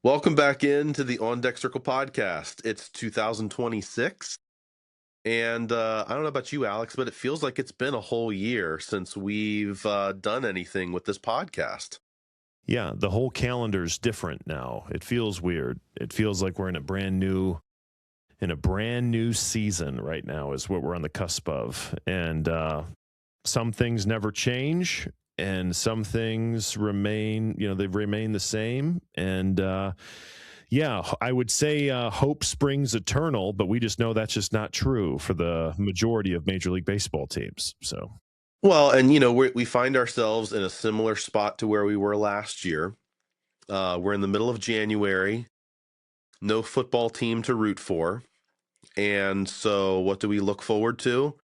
Welcome back into the On Deck Circle podcast. It's 2026. And I don't know about you, Alex, but it feels like it's been a whole year since we've done anything with this podcast. Yeah, the whole calendar's different now. It feels weird. It feels like we're in a brand new season right now is what we're on the cusp of. And some things never change and some things remain, they've remained the same. And yeah, I would say hope springs eternal, but we just know that's just not true for the majority of Major League Baseball teams. So, well, and we find ourselves in a similar spot to where we were last year. We're in the middle of January, no football team to root for. And so what do we look forward to?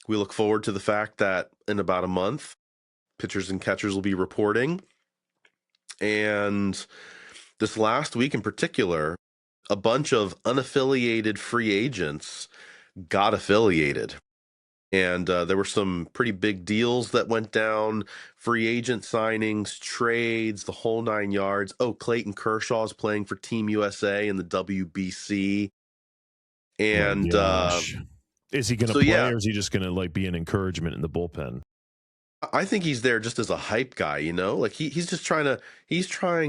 We look forward to the fact that in about a month, pitchers and catchers will be reporting. And this last week in particular, a bunch of unaffiliated free agents got affiliated. And there were some pretty big deals that went down, free agent signings, trades, the whole nine yards. Oh, Clayton Kershaw is playing for Team USA in the WBC. And is he going to play, or is he just going to be an encouragement in the bullpen? I think he's there just as a hype guy, like he's just trying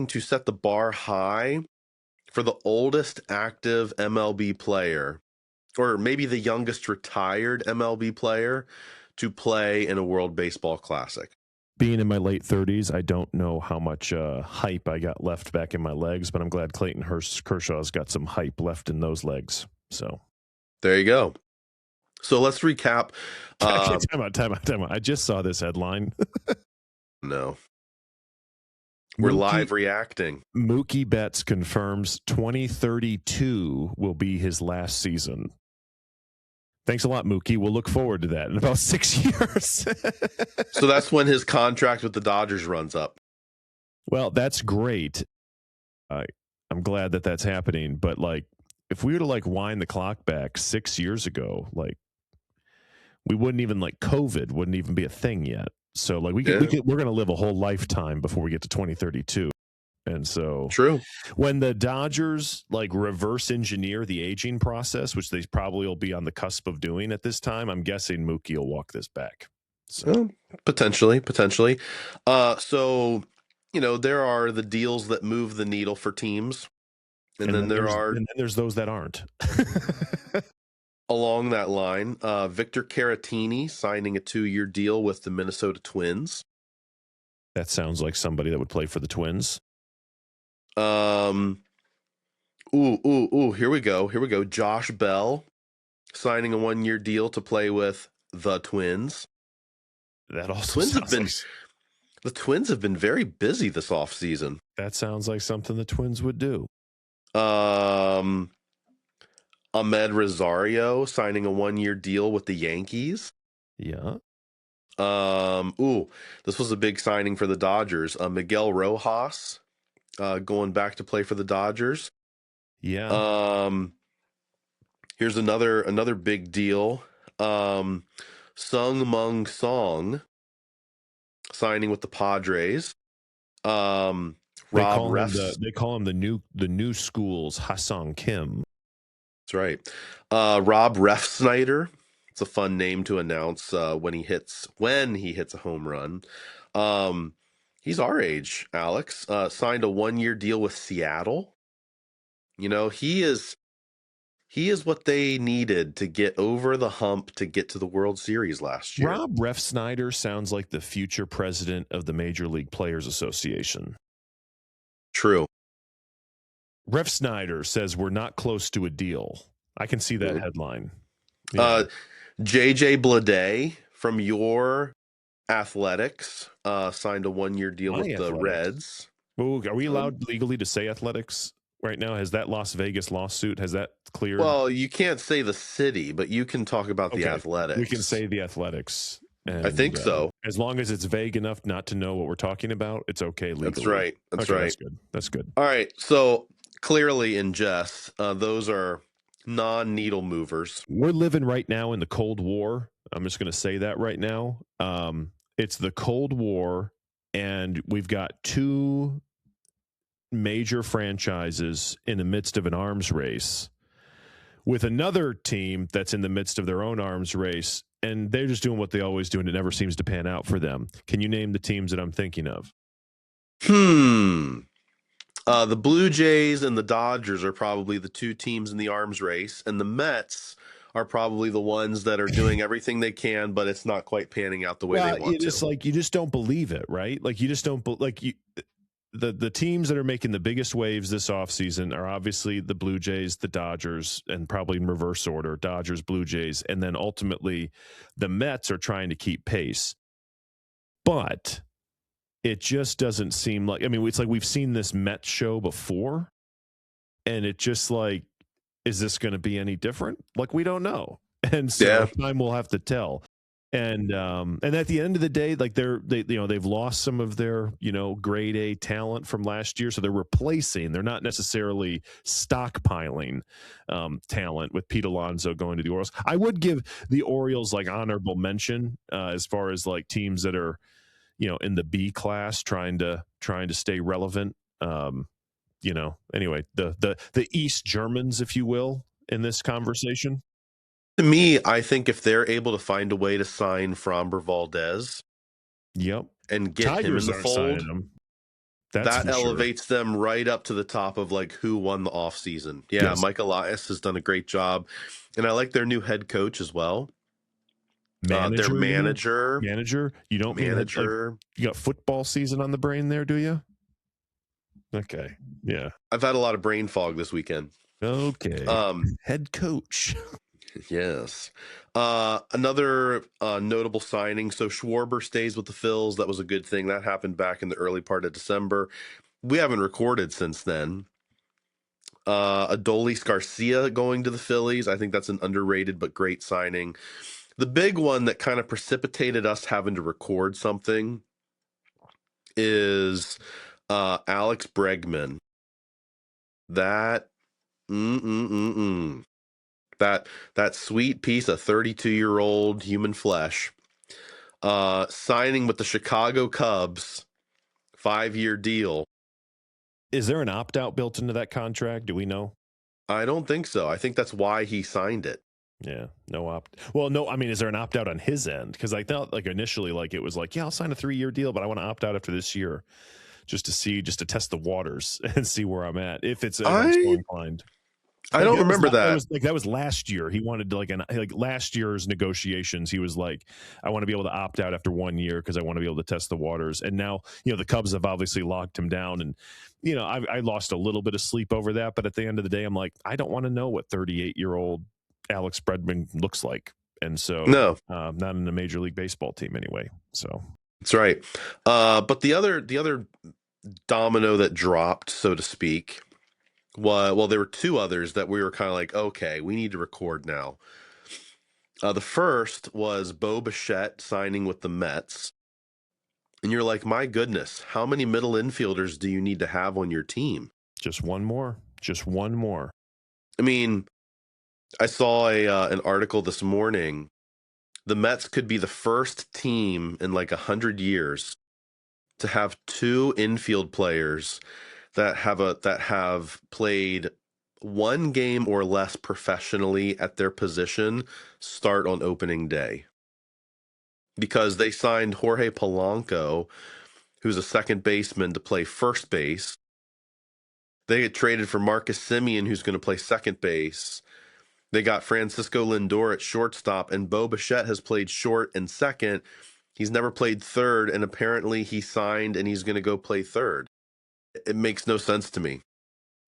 to set the bar high for the oldest active MLB player, or maybe the youngest retired MLB player to play in a World Baseball Classic. Being in my late 30s, I don't know how much hype I got left back in my legs, but I'm glad Clayton Kershaw's got some hype left in those legs. So there you go. So let's recap. Time out. I just saw this headline. No. We're live reacting. Mookie Betts confirms 2032 will be his last season. Thanks a lot, Mookie. We'll look forward to that in about 6 years. So that's when his contract with the Dodgers runs up. Well, that's great. I'm glad that that's happening. But if we were to wind the clock back 6 years ago, we wouldn't even COVID wouldn't even be a thing yet. So we're going to live a whole lifetime before we get to 2032. And so true. When the Dodgers reverse engineer the aging process, which they probably will be on the cusp of doing at this time, I'm guessing Mookie will walk this back. So potentially. So, there are the deals that move the needle for teams. And then there's those that aren't. Along that line, Victor Caratini signing a 2-year deal with the Minnesota Twins. That sounds like somebody that would play for the Twins. Here we go. Josh Bell signing a 1-year deal to play with the Twins. That also the Twins have been very busy this offseason. That sounds like something the Twins would do. Ahmed Rosario signing a 1-year deal with the Yankees. Yeah. This was a big signing for the Dodgers. Miguel Rojas going back to play for the Dodgers. Yeah. Here's another big deal. Sung Mung Song signing with the Padres. They call him the new school's Ha-Seong Kim. That's right. Rob Refsnyder. It's a fun name to announce when he hits a home run. He's our age, Alex. Signed a 1-year deal with Seattle. He is what they needed to get over the hump to get to the World Series last year. Rob Refsnyder sounds like the future president of the Major League Players Association. True. Refsnyder says we're not close to a deal. I can see that headline. Yeah. JJ Bleday from your Athletics signed a 1-year deal with the Reds. Ooh, are we allowed legally to say Athletics right now? Has that Las Vegas lawsuit, has that cleared? Well, you can't say the city, but you can talk about the Athletics. We can say the Athletics. And, I think so. As long as it's vague enough not to know what we're talking about, it's okay legally. That's right. That's right. That's good. All right. So clearly in jest, those are non-needle movers. We're living right now in the Cold War. I'm just going to say that right now. It's the Cold War, and we've got two major franchises in the midst of an arms race with another team that's in the midst of their own arms race, and they're just doing what they always do, and it never seems to pan out for them. Can you name the teams that I'm thinking of? The Blue Jays and the Dodgers are probably the two teams in the arms race, and the Mets are probably the ones that are doing everything they can, but it's not quite panning out the way they want to. It's like you just don't believe it, right? Like you just don't the teams that are making the biggest waves this offseason are obviously the Blue Jays, the Dodgers, and probably in reverse order, Dodgers, Blue Jays, and then ultimately the Mets are trying to keep pace. But it just doesn't seem like, I mean, it's like we've seen this Mets show before, and it just like, is this going to be any different? Like, we don't know. And so time will have to tell. And at the end of the day, like they've lost some of their, grade A talent from last year. So they're replacing, they're not necessarily stockpiling talent with Pete Alonso going to the Orioles. I would give the Orioles like honorable mention as far as like teams that are, in the B class trying to stay relevant. Anyway, the East Germans, if you will, in this conversation. To me, I think if they're able to find a way to sign Framber Valdez, and get Tigers him in the fold, that elevates them right up to the top of like who won the offseason. Yeah, yes. Mike Elias has done a great job, and I like their new head coach as well. Their manager. You don't mean like you got football season on the brain there, do you? Okay, yeah. I've had a lot of brain fog this weekend. Okay. Head coach. Yes. Another notable signing. So Schwarber stays with the Phils. That was a good thing. That happened back in the early part of December. We haven't recorded since then. Adolis Garcia going to the Phillies. I think that's an underrated but great signing. The big one that kind of precipitated us having to record something is Alex Bregman. That that sweet piece of 32-year-old human flesh, signing with the Chicago Cubs, 5-year deal. Is there an opt-out built into that contract? Do we know? I don't think so. I think that's why he signed it. Yeah, no opt. Well, no, I mean, is there an opt-out on his end? Because I thought like initially like it was like, yeah, I'll sign a 3-year deal, but I want to opt out after this year just to test the waters and see where I'm at. If it's I'm so inclined. I don't remember that. That was last year. He wanted to like last year's negotiations. He was like, I want to be able to opt out after 1 year because I want to be able to test the waters. And now, the Cubs have obviously locked him down. And, I lost a little bit of sleep over that. But at the end of the day, I'm like, I don't want to know what 38-year-old Alex Bregman looks like. And so, no, not in a Major League Baseball team anyway. So that's right. But the other domino that dropped, so to speak, well, there were two others that we were kind of like, okay, we need to record now. The first was Bo Bichette signing with the Mets. And you're like, my goodness, how many middle infielders do you need to have on your team? Just one more. I mean, I saw an article this morning. The Mets could be the first team in like 100 years to have 2 infield players that have played 1 game or less professionally at their position start on opening day. Because they signed Jorge Polanco, who's a second baseman, to play first base. They had traded for Marcus Semien, who's going to play second base. They got Francisco Lindor at shortstop, and Bo Bichette has played short and second. He's never played third, and apparently he signed and he's going to go play third. It makes no sense to me.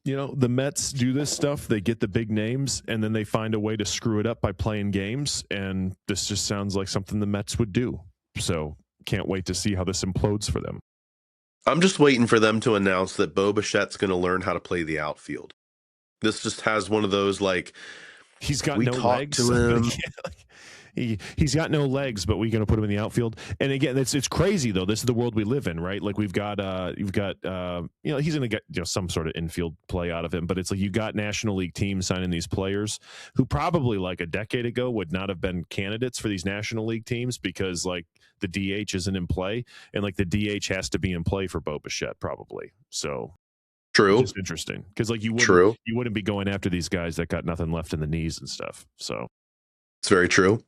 The Mets do this stuff. They get the big names, and then they find a way to screw it up by playing games, and this just sounds like something the Mets would do. So can't wait to see how this implodes for them. I'm just waiting for them to announce that Bo Bichette's going to learn how to play the outfield. This just has one of those, like, he's got no legs. To him. He's got no legs, but we're going to put him in the outfield. And again, it's crazy though. This is the world we live in, right? Like you've got he's going to get some sort of infield play out of him, but it's like you got National League teams signing these players who probably like a decade ago would not have been candidates for these National League teams because like the DH isn't in play, and like the DH has to be in play for Bo Bichette probably. So True. Which is interesting because like you wouldn't be going after these guys that got nothing left in the knees and stuff. So It's very true.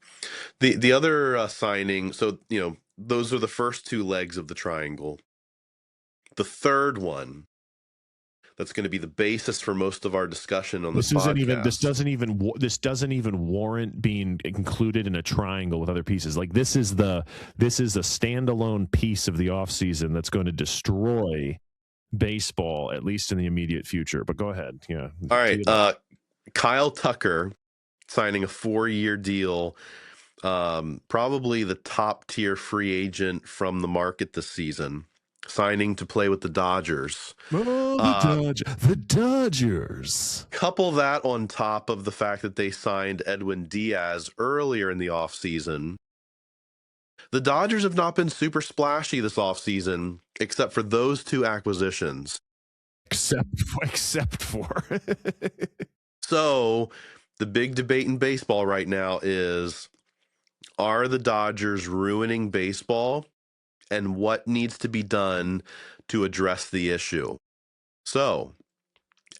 The other signing, so those are the first two legs of the triangle. The third one, that's going to be the basis for most of our discussion on this podcast. This doesn't even warrant being included in a triangle with other pieces. Like this is a standalone piece of the offseason that's going to destroy baseball, at least in the immediate future. But go ahead. Yeah. All right. Kyle Tucker signing a 4-year deal. Probably the top tier free agent from the market this season, signing to play with the Dodgers. Oh, the Dodgers. Couple that on top of the fact that they signed Edwin Diaz earlier in the offseason. The Dodgers have not been super splashy this offseason, except for those two acquisitions. Except for. So the big debate in baseball right now is, are the Dodgers ruining baseball, and what needs to be done to address the issue? So,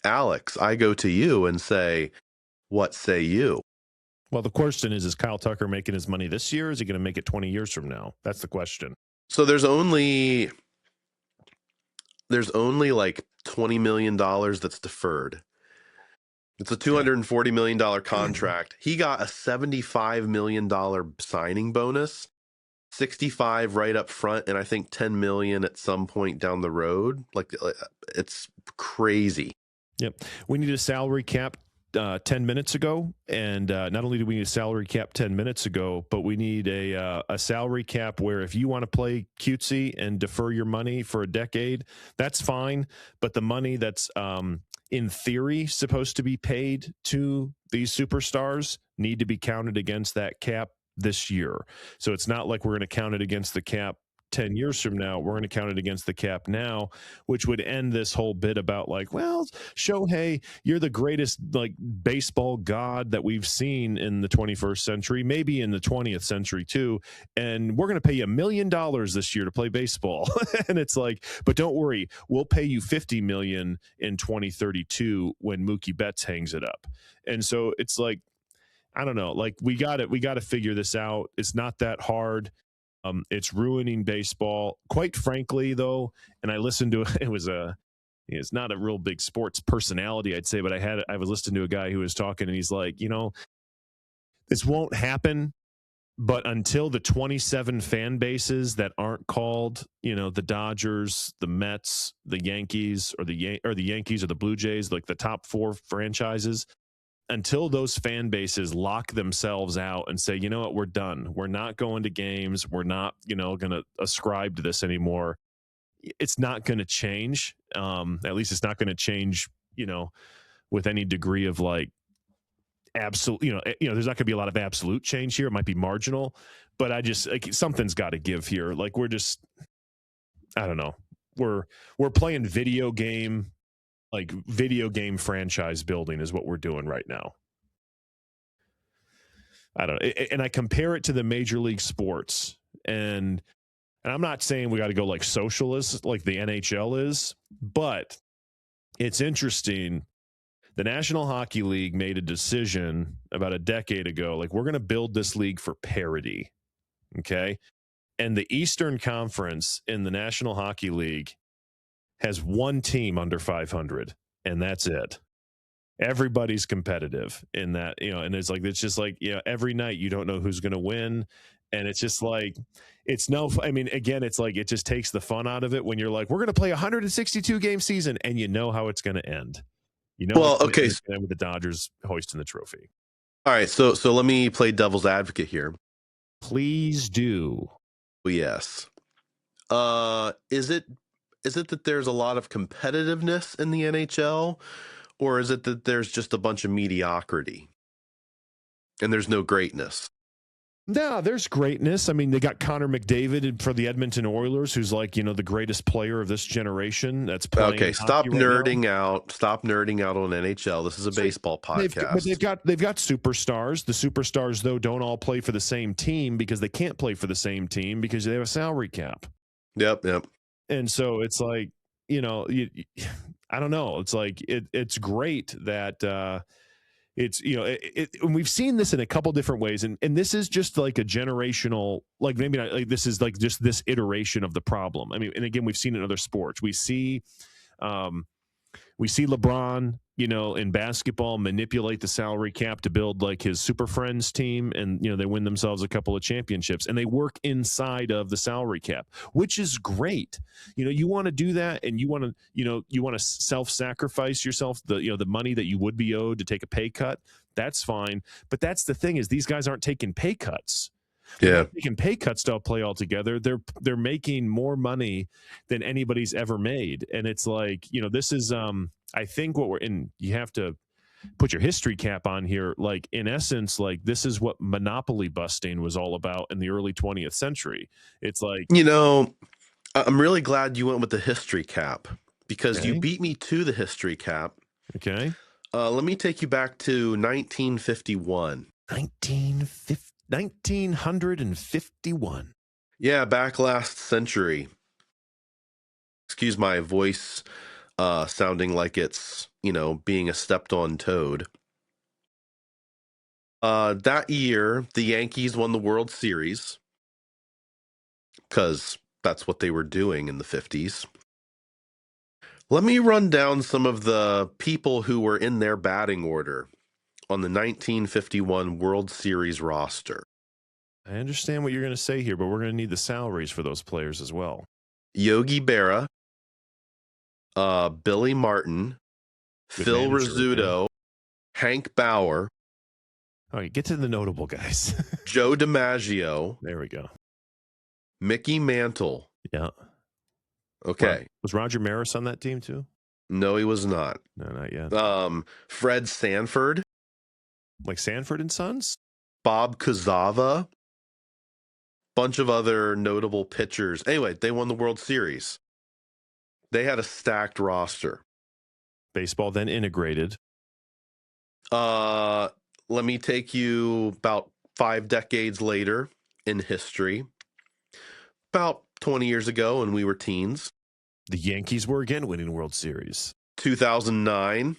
Alex, I go to you and say, what say you? Well, the question is Kyle Tucker making his money this year? Or is he going to make it 20 years from now? That's the question. So there's only like $20 million that's deferred. It's a $240 million contract. He got a $75 million signing bonus, 65 right up front, and I think 10 million at some point down the road. Like, it's crazy. Yep. We need a salary cap 10 minutes ago. And not only do we need a salary cap 10 minutes ago, but we need a salary cap where if you want to play cutesy and defer your money for a decade, that's fine. But the money that's in theory supposed to be paid to these superstars need to be counted against that cap this year. So it's not like we're going to count it against the cap 10 years from now. We're going to count it against the cap now, which would end this whole bit about like, well, Shohei, you're the greatest like baseball god that we've seen in the 21st century, maybe in the 20th century too. And we're going to pay you $1 million this year to play baseball. And it's like, but don't worry, we'll pay you $50 million in 2032 when Mookie Betts hangs it up. And so it's like, I don't know, like we got to figure this out. It's not that hard. It's ruining baseball. Quite frankly, though, and I listened to it's not a real big sports personality, I'd say, but I was listening to a guy who was talking, and he's like, this won't happen, but until the 27 fan bases that aren't called, the Dodgers, the Mets, the Yankees, or the Yankees or the Blue Jays, like the top 4 franchises, until those fan bases lock themselves out and say, you know what, we're done. We're not going to games. We're not, going to ascribe to this anymore. It's not going to change. At least it's not going to change, with any degree of like absolute, there's not going to be a lot of absolute change here. It might be marginal, but I just something's got to give here. Like we're just, I don't know. We're playing video game franchise building is what we're doing right now. I don't know. And I compare it to the major league sports, and I'm not saying we got to go like socialist like the NHL is, but it's interesting. The National Hockey League made a decision about a decade ago, like we're going to build this league for parity. Okay. And the Eastern Conference in the National Hockey League has one team under 500, and that's it. Everybody's competitive in that, and it's just like, every night you don't know who's going to win. And it's just like, again, it's like, it just takes the fun out of it when you're like, we're going to play a 162 game season and you know how it's going to end. Okay. With the Dodgers hoisting the trophy. All right. So let me play devil's advocate here. Please do. Yes. Is it that there's a lot of competitiveness in the NHL, or is it that there's just a bunch of mediocrity and there's no greatness? No, there's greatness. I mean, they got Connor McDavid for the Edmonton Oilers, who's like, the greatest player of this generation that's playing. Okay, stop nerding out. Stop nerding out on NHL. This is a baseball podcast. They've got superstars. The superstars, though, don't all play for the same team because they can't play for the same team because they have a salary cap. Yep. And so it's like, I don't know. It's like it's great that it's and we've seen this in a couple different ways, and this is just like a generational, like maybe not like this is like just this iteration of the problem. I mean, and again, we've seen it in other sports. We see LeBron, in basketball manipulate the salary cap to build like his Super Friends team, and they win themselves a couple of championships, and they work inside of the salary cap, which is great. You want to do that, and you want to self-sacrifice yourself, the money that you would be owed to take a pay cut. That's fine, but that's the thing is these guys aren't taking pay cuts. They're not taking pay cuts to play altogether. They're making more money than anybody's ever made, and it's like this is I think what we're in. You have to put your history cap on here. Like in essence, like this is what monopoly busting was all about in the early 20th century. It's like I'm really glad you went with the history cap because you Okay. beat me to the history cap. Okay, Let me take you back to 1951. 1951. Yeah, back last century. Excuse my voice sounding like it's, being a stepped on toad. That year, the Yankees won the World Series because that's what they were doing in the 50s. Let me run down some of the people who were in their batting order on the 1951 World Series roster. I understand what you're going to say here, but we're going to need the salaries for those players as well. Yogi Berra, Billy Martin, Good Phil manager, Rizzuto, Hank Bauer, All right, get to the notable guys. Joe DiMaggio, There we go. Mickey Mantle. Yeah. Okay. Was Roger Maris on that team too? No, he was not. No, not yet. Fred Sanford, Like Sanford and Sons? Bob Kazava, bunch of other notable pitchers. Anyway, they won the World Series. They had a stacked roster. Baseball then integrated. Let me take you about 5 decades later in history. About 20 years ago when we were teens. The Yankees were again winning World Series. 2009,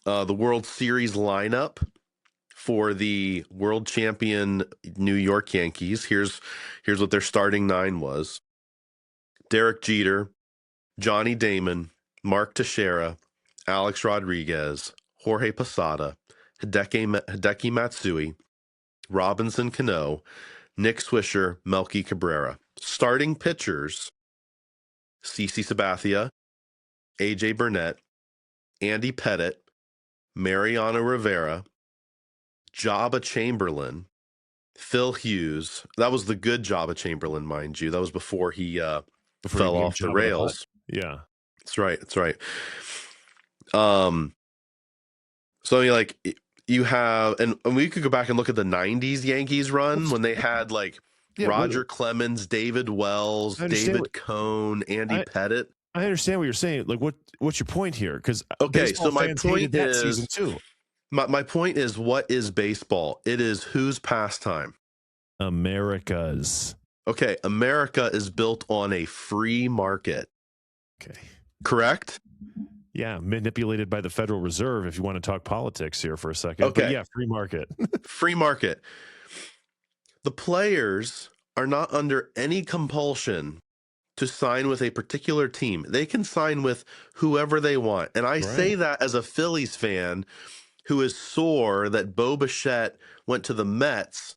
the World Series lineup for the world champion New York Yankees. Here's what their starting 9 was. Derek Jeter, Johnny Damon, Mark Teixeira, Alex Rodriguez, Jorge Posada, Hideki Matsui, Robinson Cano, Nick Swisher, Melky Cabrera. Starting pitchers, CeCe Sabathia, AJ Burnett, Andy Pettit, Mariano Rivera, Jabba Chamberlain, Phil Hughes. That was the good Jabba Chamberlain, mind you. That was before he fell became off the Jabba the rails. Yeah. That's right. So you have, and we could go back and look at the 90s Yankees run when they had Roger Clemens, David Wells, David Cone, Andy Pettit. I understand what you're saying. Like, what's your point here? Because Okay, so my point that is season too. My point is, what is baseball? It is whose pastime? America's. Okay, America is built on a free market. Okay. Correct? Yeah, manipulated by the Federal Reserve, if you want to talk politics here for a second. Okay. But yeah, free market. Free market. The players are not under any compulsion to sign with a particular team. They can sign with whoever they want. And I say that as a Phillies fan who is sore that Bo Bichette went to the Mets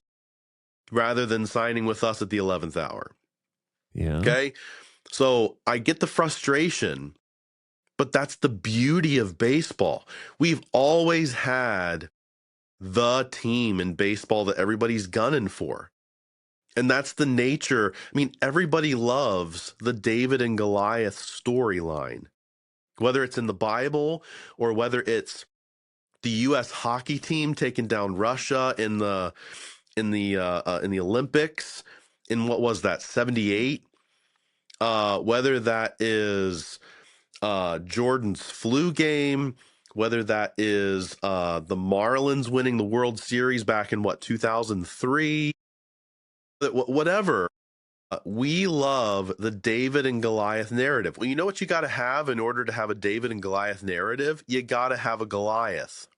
rather than signing with us at the 11th hour. Yeah. Okay? So I get the frustration, but that's the beauty of baseball. We've always had the team in baseball that everybody's gunning for. And that's the nature. I mean, everybody loves the David and Goliath storyline, whether it's in the Bible or whether it's the U.S. hockey team taking down Russia in the Olympics in what was that 78? Whether that is Jordan's flu game, whether that is the Marlins winning the World Series back in 2003, whatever. We love the David and Goliath narrative. Well, you know what you got to have in order to have a David and Goliath narrative? You got to have a Goliath.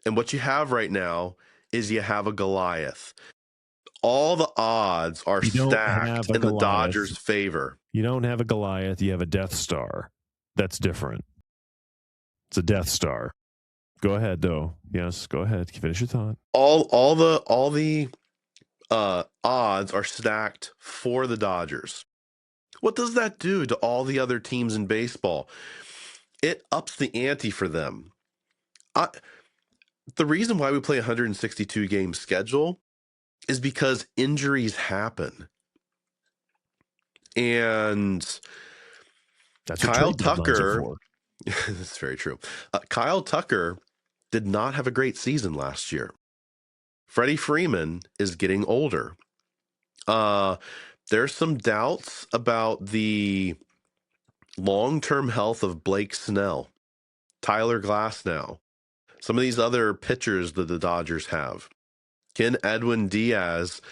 And what you have right now is you have a Goliath. All the odds are You don't have stacked a in the Goliath. Dodgers' favor. You don't have a Goliath. You have a Death Star. That's different. It's a Death Star. Go ahead, though. Yes, go ahead. Finish your thought. All the odds are stacked for the Dodgers. What does that do to all the other teams in baseball? It ups the ante for them. The reason why we play a 162 game schedule is because injuries happen. And that's Kyle Tucker, that's very true. Kyle Tucker did not have a great season last year. Freddie Freeman is getting older. There's some doubts about the long-term health of Blake Snell, Tyler Glasnow, some of these other pitchers that the Dodgers have. Can Edwin Diaz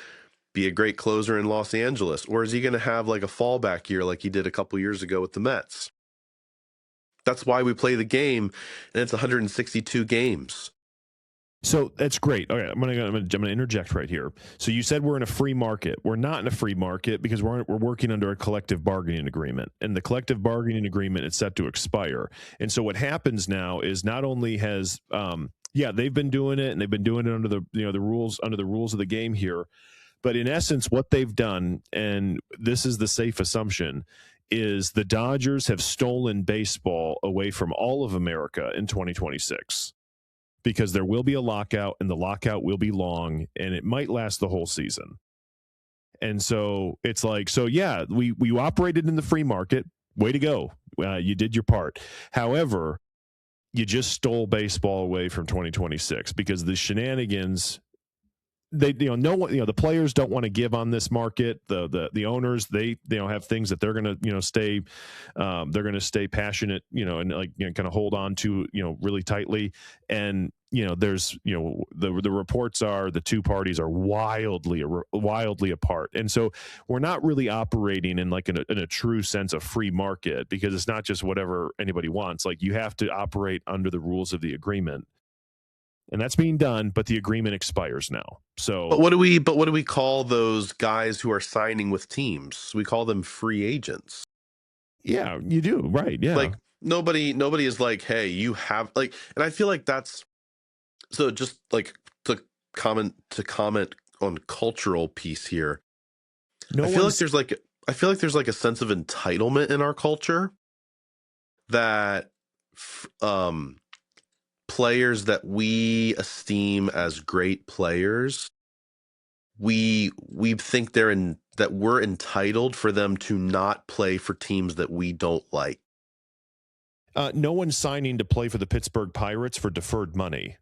be a great closer in Los Angeles? Or is he going to have like a fallback year like he did a couple years ago with the Mets? That's why we play the game, and it's 162 games. So that's great. Okay, I'm gonna interject right here. So you said we're in a free market. We're not in a free market because we're working under a collective bargaining agreement, and the collective bargaining agreement is set to expire. And so what happens now is not only has they've been doing it, and they've been doing it under the rules of the game here, but in essence, what they've done, and this is the safe assumption, is the Dodgers have stolen baseball away from all of America in 2026. Because there will be a lockout, and the lockout will be long, and it might last the whole season. And so it's like, we operated in the free market. Way to go. You did your part. However, you just stole baseball away from 2026 because the shenanigans, the players don't want to give on this market. The owners, they have things that they're going to stay, they're going to stay passionate, and kind of hold on to, really tightly. And, there's, the reports are the two parties are wildly apart. And so we're not really operating in in a true sense of free market, because it's not just whatever anybody wants. Like, you have to operate under the rules of the agreement. And that's being done, but the agreement expires now. So, but what do we call those guys who are signing with teams? We call them free agents. Yeah, you do, right? Yeah, like nobody is like, hey, you have and I feel like that's so. Just like to comment on cultural piece here. I feel like there's like a sense of entitlement in our culture that players that we esteem as great players, we think that we're entitled for them to not play for teams that we don't like. No one's signing to play for the Pittsburgh Pirates for deferred money.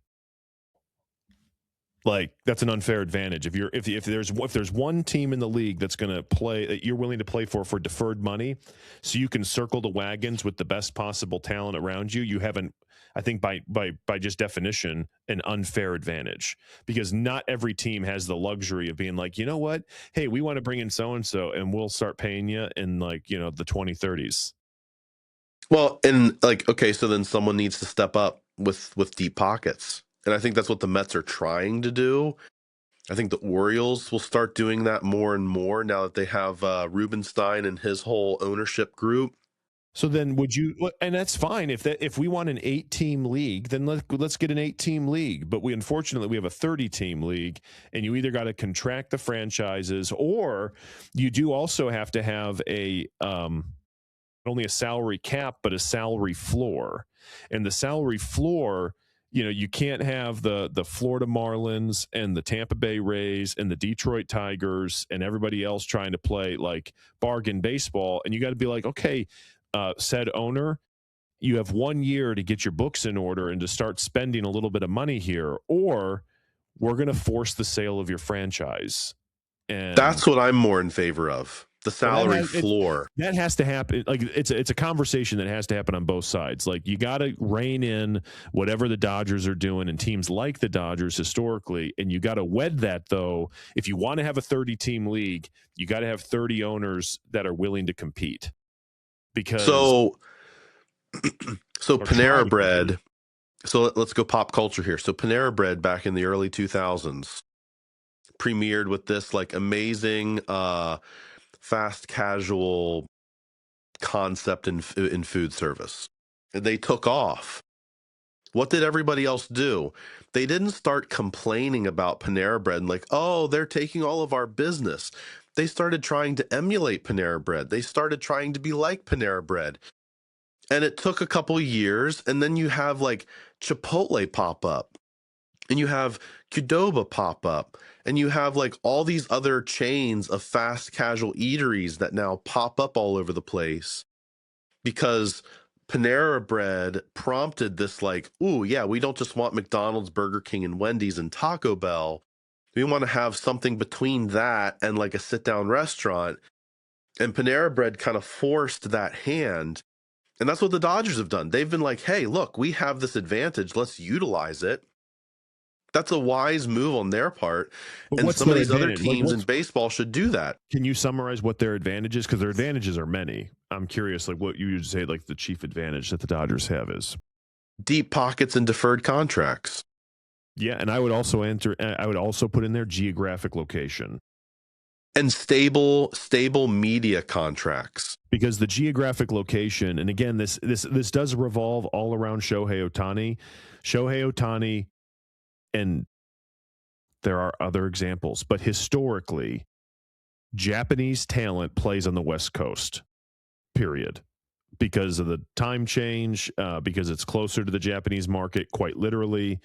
Like, that's an unfair advantage. If there's one team in the league that's going to play, that you're willing to play for deferred money, so you can circle the wagons with the best possible talent around you, you haven't, I think by just definition, an unfair advantage, because not every team has the luxury of being like, you know what, hey, we want to bring in so-and-so and we'll start paying you in the 2030s. Well, and okay, so then someone needs to step up with deep pockets. And I think that's what the Mets are trying to do. I think the Orioles will start doing that more and more now that they have Rubenstein and his whole ownership group. So then would you, and that's fine. If we want an 8-team league, then let's get an 8-team league. But unfortunately, we have a 30-team league, and you either got to contract the franchises, or you do also have to have not only a salary cap, but a salary floor. And the salary floor, you can't have the Florida Marlins and the Tampa Bay Rays and the Detroit Tigers and everybody else trying to play like bargain baseball. And you got to be like, okay, said owner, you have 1 year to get your books in order and to start spending a little bit of money here, or we're going to force the sale of your franchise. And that's what I'm more in favor of. the salary floor. That has to happen. Like it's a conversation that has to happen on both sides. Like you got to rein in whatever the Dodgers are doing and teams like the Dodgers historically, and you got to wed that though. If you want to have a 30-team league, you got to have 30 owners that are willing to compete. Because so Panera Bread. So let's go pop culture here. So Panera Bread back in the early 2000s premiered with this like amazing fast casual concept in food service. They took off. What did everybody else do? They didn't start complaining about Panera Bread and like, oh, they're taking all of our business. They started trying to emulate Panera Bread. They started trying to be like Panera Bread. And it took a couple years, and then you have like Chipotle pop up, and you have Qdoba pop up, and you have like all these other chains of fast casual eateries that now pop up all over the place because Panera Bread prompted this like, ooh, yeah, we don't just want McDonald's, Burger King, and Wendy's and Taco Bell. We want to have something between that and like a sit-down restaurant. And Panera Bread kind of forced that hand. And that's what the Dodgers have done. They've been like, hey, look, we have this advantage. Let's utilize it. That's a wise move on their part. But and some of these other teams in baseball should do that. Can you summarize what their advantage is? Because their advantages are many. I'm curious, like what you would say, like the chief advantage that the Dodgers have is deep pockets and deferred contracts. Yeah, and I would also put in their geographic location. And stable media contracts. Because the geographic location, and again, this does revolve all around Shohei Ohtani. Shohei Ohtani, and there are other examples, but historically, Japanese talent plays on the West Coast, period. Because of the time change, because it's closer to the Japanese market, quite literally.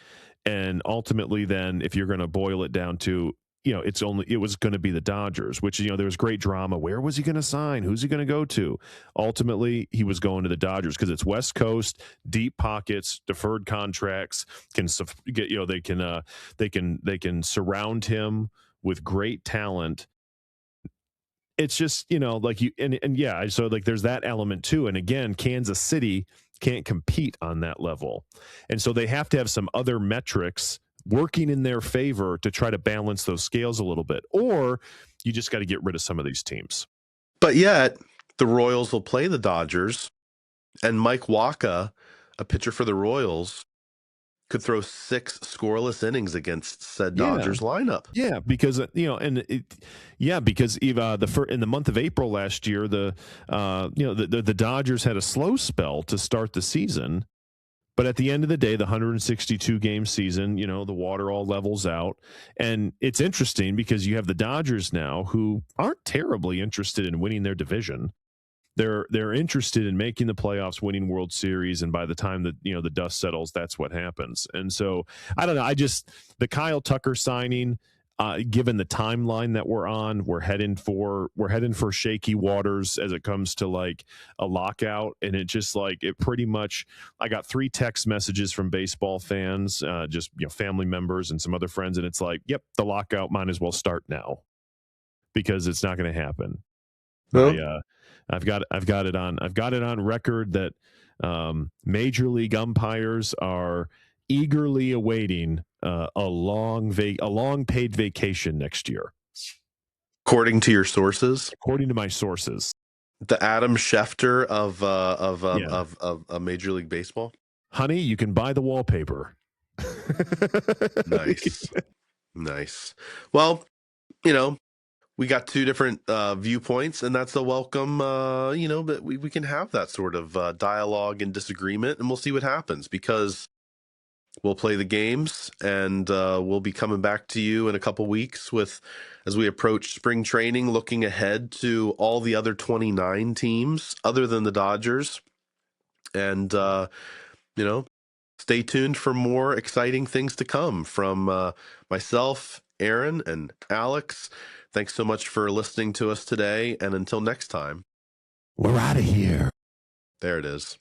And ultimately, then, if you're going to boil it down to, it was going to be the Dodgers, which, there was great drama. Where was he going to sign? Who's he going to go to? Ultimately, he was going to the Dodgers because it's West Coast, deep pockets, deferred contracts, they can surround him with great talent. It's just, so like there's that element too. And again, Kansas City can't compete on that level. And so they have to have some other metrics working in their favor to try to balance those scales a little bit, or you just got to get rid of some of these teams. But yet the Royals will play the Dodgers, and Mike Wacha, a pitcher for the Royals, could throw 6 scoreless innings against said Dodgers lineup. Yeah, because because in the month of April last year, the Dodgers had a slow spell to start the season. But at the end of the day, the 162-game season, the water all levels out. And it's interesting because you have the Dodgers now who aren't terribly interested in winning their division. They're interested in making the playoffs, winning World Series, and by the time that the dust settles, that's what happens. And so I don't know. The Kyle Tucker signing, given the timeline that we're on, we're heading for shaky waters as it comes to like a lockout. And it just like it pretty much. I got 3 text messages from baseball fans, just family members and some other friends, and it's like, yep, the lockout might as well start now because it's not going to happen. No. I've got it on record that major league umpires are eagerly awaiting a long paid vacation next year. According to your sources? According to my sources. The Adam Schefter of Major League Baseball? Honey, you can buy the wallpaper. Nice. Well, we got 2 different viewpoints, and that's a welcome, but we can have that sort of dialogue and disagreement, and we'll see what happens because we'll play the games, and we'll be coming back to you in a couple weeks as we approach spring training, looking ahead to all the other 29 teams other than the Dodgers. And, stay tuned for more exciting things to come from myself, Aaron, and Alex. Thanks so much for listening to us today. And until next time, we're out of here. There it is.